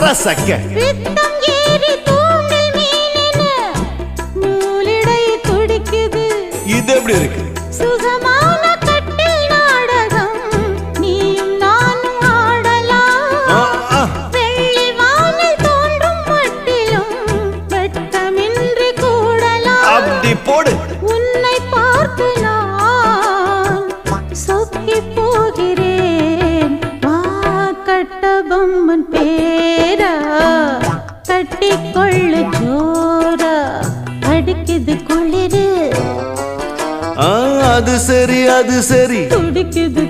சக்கர சக்க பித்தம் ஏறி தூண்டில் மீனென நூலிடை துடிக்குது. இது எப்படி இருக்கு? சுகமான கட்டில் நாடகம் நீயும் நானும் ஆடலாம். வெள்ளி வானில் தோன்றும் மட்டிலும் வெட்கமின்றி கூடலாம். அப்படி போடு. உன்னை பார்த்து நான் சொக்கி போகிறேன். வா கட்டபொம்மன் பேரா கட்டிக்கொள்ளு ஜோரா அடிக்குது குளிரு. அது சரி அது சரி துடிக்குது